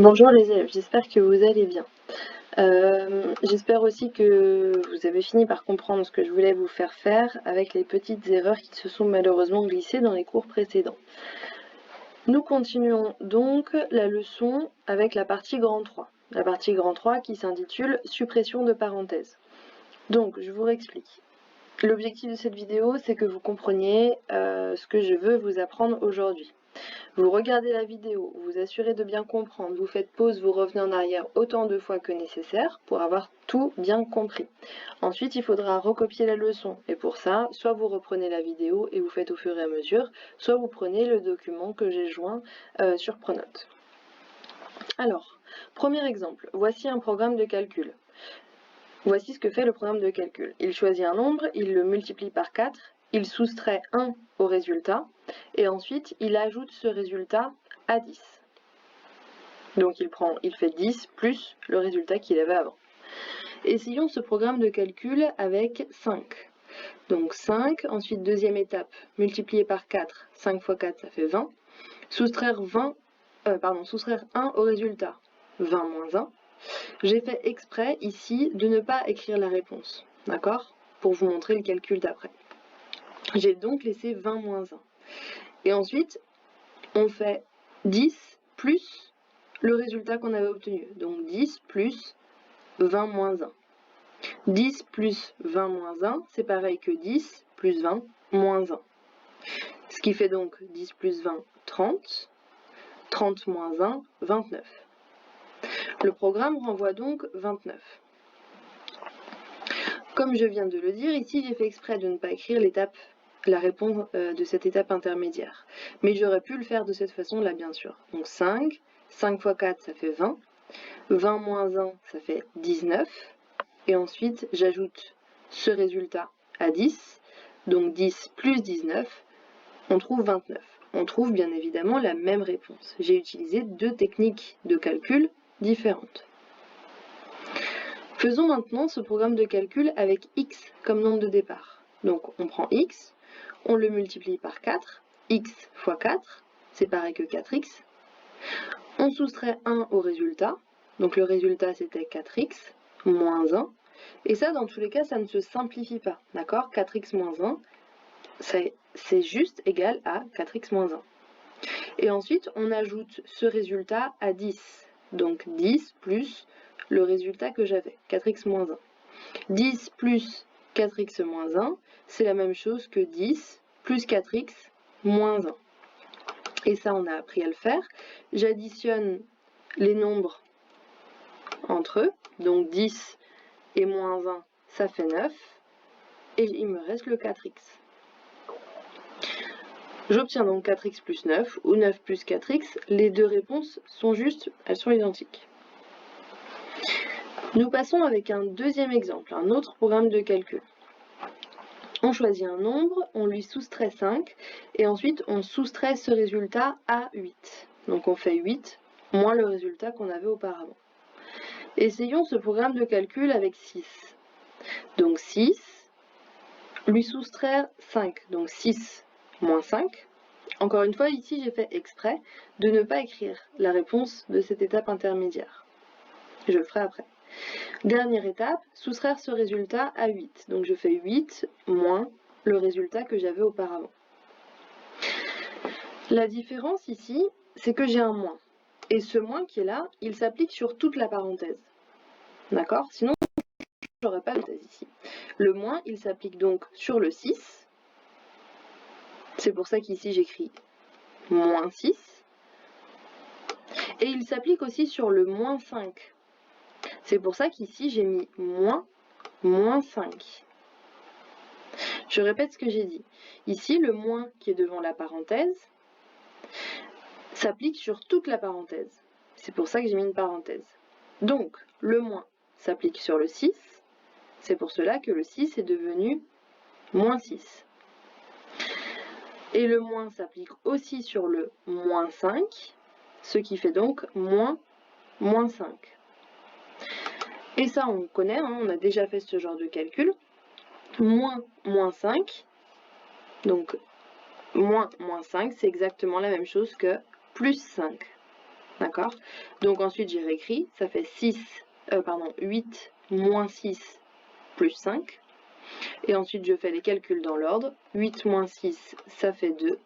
Bonjour les élèves, j'espère que vous allez bien. J'espère aussi que vous avez fini par comprendre ce que je voulais vous faire faire avec les petites erreurs qui se sont malheureusement glissées dans les cours précédents. Nous continuons donc la leçon avec la partie grand 3. La partie grand 3 qui s'intitule « Suppression de parenthèses ». Donc, je vous réexplique. L'objectif de cette vidéo, c'est que vous compreniez ce que je veux vous apprendre aujourd'hui. Vous regardez la vidéo, vous vous assurez de bien comprendre, vous faites pause, vous revenez en arrière autant de fois que nécessaire pour avoir tout bien compris. Ensuite, il faudra recopier la leçon et pour ça, soit vous reprenez la vidéo et vous faites au fur et à mesure, soit vous prenez le document que j'ai joint sur Pronote. Alors, premier exemple, voici un programme de calcul. Voici ce que fait le programme de calcul. Il choisit un nombre, il le multiplie par 4, il soustrait 1 au résultat, et ensuite il ajoute ce résultat à 10. Donc il fait 10 plus le résultat qu'il avait avant. Essayons ce programme de calcul avec 5. Donc 5, ensuite deuxième étape, multiplié par 4, 5 fois 4 ça fait 20. Soustraire 1 au résultat, 20 moins 1. J'ai fait exprès ici de ne pas écrire la réponse, d'accord? Pour vous montrer le calcul d'après. J'ai donc laissé 20 moins 1. Et ensuite, on fait 10 plus le résultat qu'on avait obtenu. Donc 10 plus 20 moins 1. 10 plus 20 moins 1, c'est pareil que 10 plus 20 moins 1. Ce qui fait donc 10 plus 20, 30. 30 moins 1, 29. Le programme renvoie donc 29. Comme je viens de le dire, ici j'ai fait exprès de ne pas écrire la réponse de cette étape intermédiaire. Mais j'aurais pu le faire de cette façon-là, bien sûr. Donc 5, 5 fois 4, ça fait 20. 20 moins 1, ça fait 19. Et ensuite, j'ajoute ce résultat à 10. Donc 10 plus 19, on trouve 29. On trouve bien évidemment la même réponse. J'ai utilisé deux techniques de calcul différentes. Faisons maintenant ce programme de calcul avec x comme nombre de départ. Donc on prend x, on le multiplie par 4, x fois 4, c'est pareil que 4x. On soustrait 1 au résultat, donc le résultat c'était 4x moins 1. Et ça, dans tous les cas, ça ne se simplifie pas, d'accord? 4x moins 1, c'est juste égal à 4x moins 1. Et ensuite, on ajoute ce résultat à 10. Donc 10 plus le résultat que j'avais, 4x moins 1. 10 plus 4x moins 1, c'est la même chose que 10 plus 4x moins 1. Et ça, on a appris à le faire. J'additionne les nombres entre eux. Donc 10 et moins 1, ça fait 9. Et il me reste le 4x. J'obtiens donc 4x plus 9 ou 9 plus 4x. Les deux réponses sont justes, elles sont identiques. Nous passons avec un deuxième exemple, un autre programme de calcul. On choisit un nombre, on lui soustrait 5 et ensuite on soustrait ce résultat à 8. Donc on fait 8 moins le résultat qu'on avait auparavant. Essayons ce programme de calcul avec 6. Donc 6, lui soustraire 5, donc 6 moins 5. Encore une fois, ici, j'ai fait exprès de ne pas écrire la réponse de cette étape intermédiaire. Je le ferai après. Dernière étape, soustraire ce résultat à 8. Donc je fais 8 moins le résultat que j'avais auparavant. La différence ici, c'est que j'ai un moins. Et ce moins qui est là, il s'applique sur toute la parenthèse. D'accord? Sinon, je n'aurais pas de parenthèse ici. Le moins, il s'applique donc sur le 6. C'est pour ça qu'ici, j'écris moins 6. Et il s'applique aussi sur le moins 5. C'est pour ça qu'ici, j'ai mis moins 5. Je répète ce que j'ai dit. Ici, le moins qui est devant la parenthèse s'applique sur toute la parenthèse. C'est pour ça que j'ai mis une parenthèse. Donc, le moins s'applique sur le 6. C'est pour cela que le 6 est devenu moins 6. Et le moins s'applique aussi sur le moins 5, ce qui fait donc moins 5. Et ça, on connaît, hein, on a déjà fait ce genre de calcul. Moins 5, donc moins 5, c'est exactement la même chose que plus 5. D'accord? Donc ensuite j'ai réécrit, ça fait 8 moins 6 plus 5. Et ensuite je fais les calculs dans l'ordre. 8 moins 6, ça fait 2.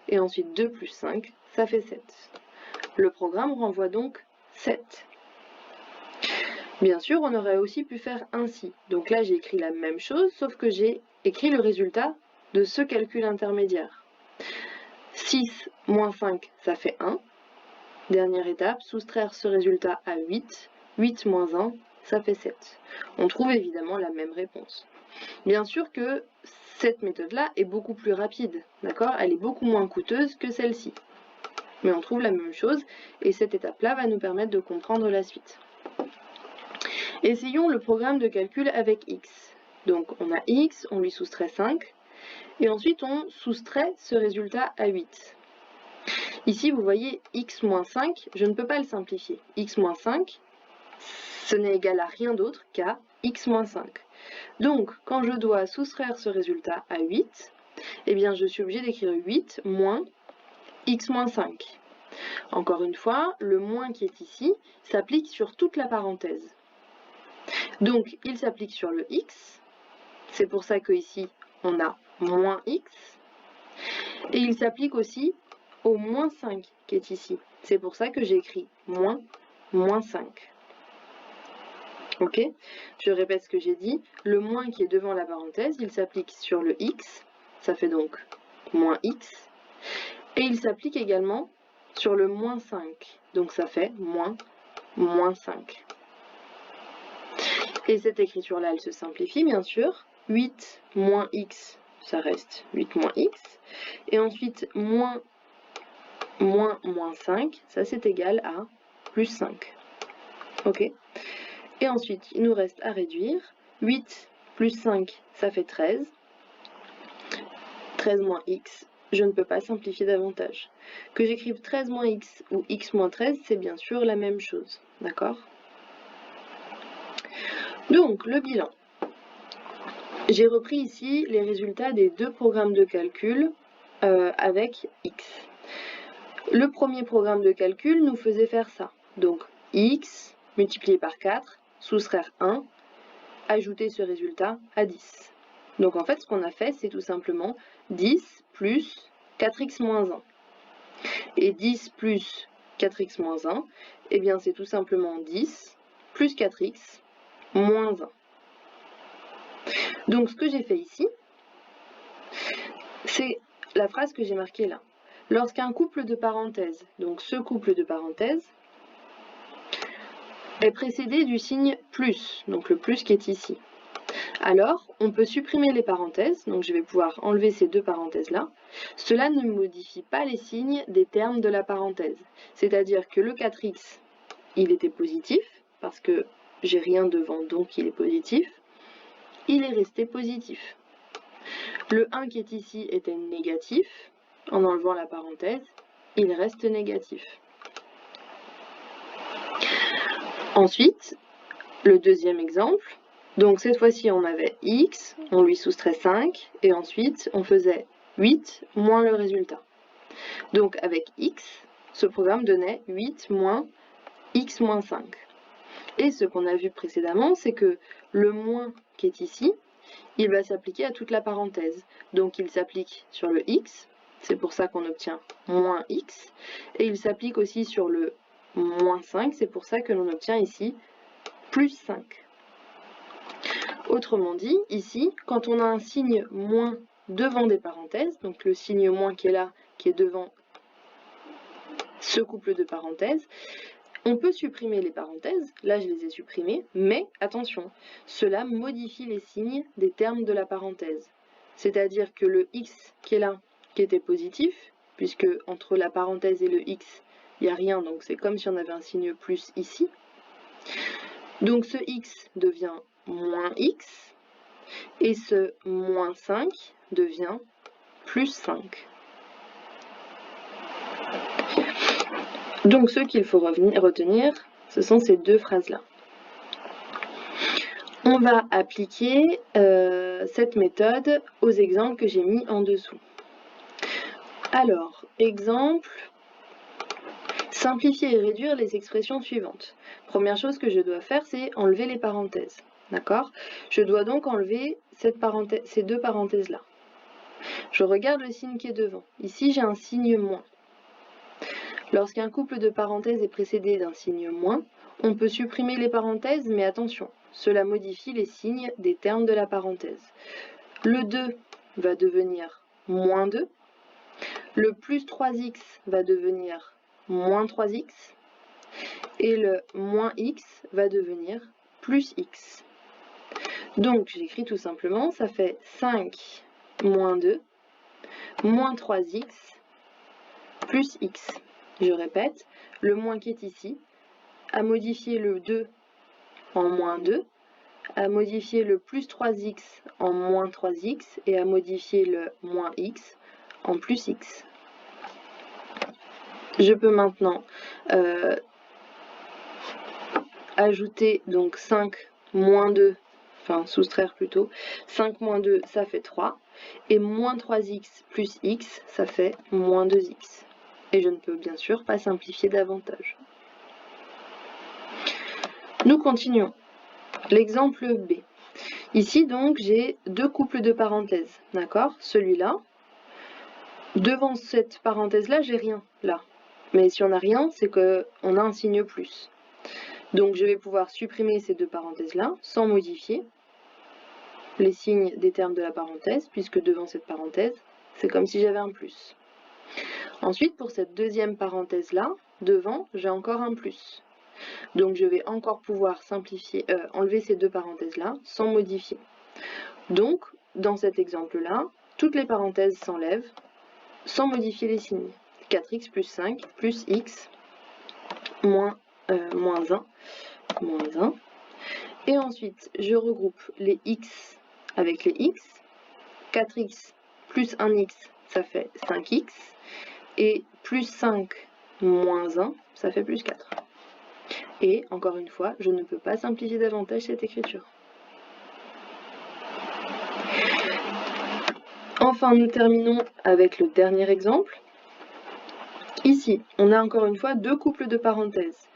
Et ensuite 2 plus 5, ça fait 7. Le programme renvoie donc 7. Bien sûr, on aurait aussi pu faire ainsi. Donc là, j'ai écrit la même chose, sauf que j'ai écrit le résultat de ce calcul intermédiaire. 6 moins 5, ça fait 1. Dernière étape, soustraire ce résultat à 8. 8 moins 1, ça fait 7. On trouve évidemment la même réponse. Bien sûr que cette méthode-là est beaucoup plus rapide, d'accord? Elle est beaucoup moins coûteuse que celle-ci. Mais on trouve la même chose, et cette étape-là va nous permettre de comprendre la suite. Essayons le programme de calcul avec x. Donc on a x, on lui soustrait 5, et ensuite on soustrait ce résultat à 8. Ici vous voyez x moins 5, je ne peux pas le simplifier. X moins 5, ce n'est égal à rien d'autre qu'à x moins 5. Donc quand je dois soustraire ce résultat à 8, eh bien je suis obligée d'écrire 8 moins x moins 5. Encore une fois, le moins qui est ici s'applique sur toute la parenthèse. Donc, il s'applique sur le x, c'est pour ça qu'ici, on a moins x, et il s'applique aussi au moins 5 qui est ici. C'est pour ça que j'ai écrit moins 5. Ok? Je répète ce que j'ai dit. Le moins qui est devant la parenthèse, il s'applique sur le x, ça fait donc moins x, et il s'applique également sur le moins 5, donc ça fait moins 5. Et cette écriture-là, elle se simplifie, bien sûr. 8 moins x, ça reste 8 moins x. Et ensuite, moins 5, ça c'est égal à plus 5. Ok? Et ensuite, il nous reste à réduire. 8 plus 5, ça fait 13. 13 moins x, je ne peux pas simplifier davantage. Que j'écrive 13 moins x ou x moins 13, c'est bien sûr la même chose. D'accord? Donc, le bilan. J'ai repris ici les résultats des deux programmes de calcul avec x. Le premier programme de calcul nous faisait faire ça. Donc, x multiplié par 4, soustraire 1, ajouter ce résultat à 10. Donc, en fait, ce qu'on a fait, c'est tout simplement 10 plus 4x moins 1. Et 10 plus 4x moins 1, eh bien, c'est tout simplement 10 plus 4x moins 1. Donc, ce que j'ai fait ici, c'est la phrase que j'ai marquée là. Lorsqu'un couple de parenthèses, donc ce couple de parenthèses, est précédé du signe plus, donc le plus qui est ici, alors on peut supprimer les parenthèses, donc je vais pouvoir enlever ces deux parenthèses-là. Cela ne modifie pas les signes des termes de la parenthèse, c'est-à-dire que le 4x, il était positif, parce que j'ai rien devant, donc il est positif. Il est resté positif. Le 1 qui est ici était négatif. En enlevant la parenthèse, il reste négatif. Ensuite, le deuxième exemple. Donc cette fois-ci, on avait x, on lui soustrait 5, et ensuite, on faisait 8 moins le résultat. Donc avec x, ce programme donnait 8 moins x moins 5. Et ce qu'on a vu précédemment, c'est que le moins qui est ici, il va s'appliquer à toute la parenthèse. Donc il s'applique sur le x, c'est pour ça qu'on obtient moins x, et il s'applique aussi sur le moins 5, c'est pour ça que l'on obtient ici plus 5. Autrement dit, ici, quand on a un signe moins devant des parenthèses, donc le signe moins qui est là, qui est devant ce couple de parenthèses, on peut supprimer les parenthèses, là je les ai supprimées, mais attention, cela modifie les signes des termes de la parenthèse. C'est-à-dire que le x qui est là, qui était positif, puisque entre la parenthèse et le x, il n'y a rien, donc c'est comme si on avait un signe plus ici. Donc ce x devient moins x, et ce moins 5 devient plus 5. Donc ce qu'il faut retenir, ce sont ces deux phrases-là. On va appliquer cette méthode aux exemples que j'ai mis en dessous. Alors, exemple Simplifier et réduire les expressions suivantes. Première chose que je dois faire, c'est enlever les parenthèses. D'accord? Je dois donc enlever ces deux parenthèses-là. Je regarde le signe qui est devant. Ici, j'ai un signe moins. Lorsqu'un couple de parenthèses est précédé d'un signe moins, on peut supprimer les parenthèses, mais attention, cela modifie les signes des termes de la parenthèse. Le 2 va devenir moins 2. Le plus 3x va devenir moins 3x. Et le moins x va devenir plus x. Donc, j'écris tout simplement, ça fait 5 moins 2, moins 3x, plus x. Je répète, le moins qui est ici, à modifier le 2 en moins 2, à modifier le plus 3x en moins 3x, et à modifier le moins x en plus x. Je peux maintenant ajouter donc 5 moins 2, enfin soustraire plutôt, 5 moins 2 ça fait 3, et moins 3x plus x ça fait moins 2x. Et je ne peux bien sûr pas simplifier davantage. Nous continuons. L'exemple B. Ici donc j'ai deux couples de parenthèses, d'accord? Celui-là, devant cette parenthèse-là, j'ai rien, là. Mais si on n'a rien, c'est qu'on a un signe plus. Donc je vais pouvoir supprimer ces deux parenthèses-là sans modifier les signes des termes de la parenthèse, puisque devant cette parenthèse, c'est comme si j'avais un plus. Ensuite, pour cette deuxième parenthèse-là, devant, j'ai encore un plus. Donc je vais encore pouvoir enlever ces deux parenthèses-là sans modifier. Donc, dans cet exemple-là, toutes les parenthèses s'enlèvent sans modifier les signes. 4x plus 5 plus x moins 1, moins 1. Et ensuite, je regroupe les x avec les x. 4x plus 1x, ça fait 5x. Et plus 5 moins 1, ça fait plus 4. Et, encore une fois, je ne peux pas simplifier davantage cette écriture. Enfin, nous terminons avec le dernier exemple. Ici, on a encore une fois deux couples de parenthèses.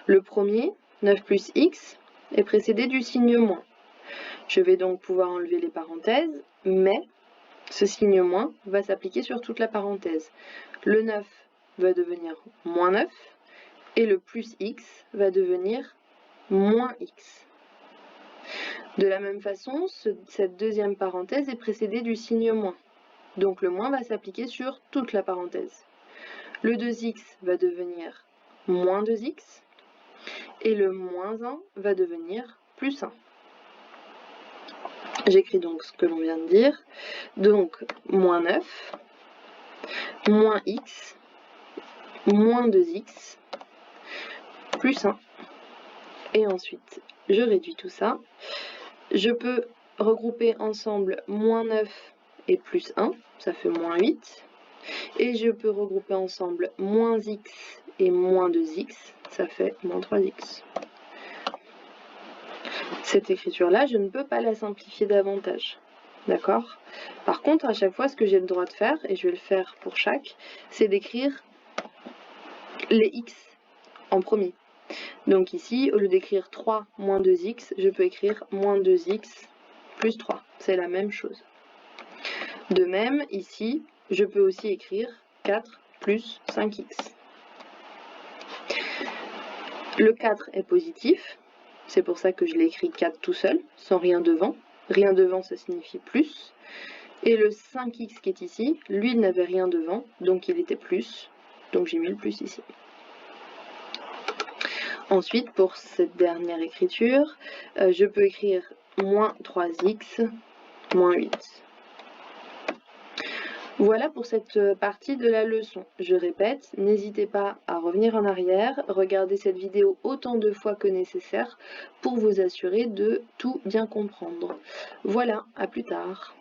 Le premier, 9 plus x, est précédé du signe moins. Je vais donc pouvoir enlever les parenthèses, mais ce signe moins va s'appliquer sur toute la parenthèse. Le 9 va devenir moins 9, et le plus x va devenir moins x. De la même façon, cette deuxième parenthèse est précédée du signe moins. Donc le moins va s'appliquer sur toute la parenthèse. Le 2x va devenir moins 2x, et le moins 1 va devenir plus 1. J'écris donc ce que l'on vient de dire. Donc, moins 9, moins x, moins 2x, plus 1. Et ensuite, je réduis tout ça. Je peux regrouper ensemble moins 9 et plus 1, ça fait moins 8. Et je peux regrouper ensemble moins x et moins 2x, ça fait moins 3x. Cette écriture-là, je ne peux pas la simplifier davantage. D'accord? Par contre, à chaque fois, ce que j'ai le droit de faire, et je vais le faire pour chaque, c'est d'écrire les x en premier. Donc ici, au lieu d'écrire 3 moins 2x, je peux écrire moins 2x plus 3. C'est la même chose. De même, ici, je peux aussi écrire 4 plus 5x. Le 4 est positif, c'est pour ça que je l'ai écrit 4 tout seul, sans rien devant. Rien devant, ça signifie plus. Et le 5x qui est ici, lui, il n'avait rien devant, donc il était plus. Donc j'ai mis le plus ici. Ensuite, pour cette dernière écriture, je peux écrire moins 3x, moins 8. Voilà pour cette partie de la leçon. Je répète, n'hésitez pas à revenir en arrière, regarder cette vidéo autant de fois que nécessaire pour vous assurer de tout bien comprendre. Voilà, à plus tard.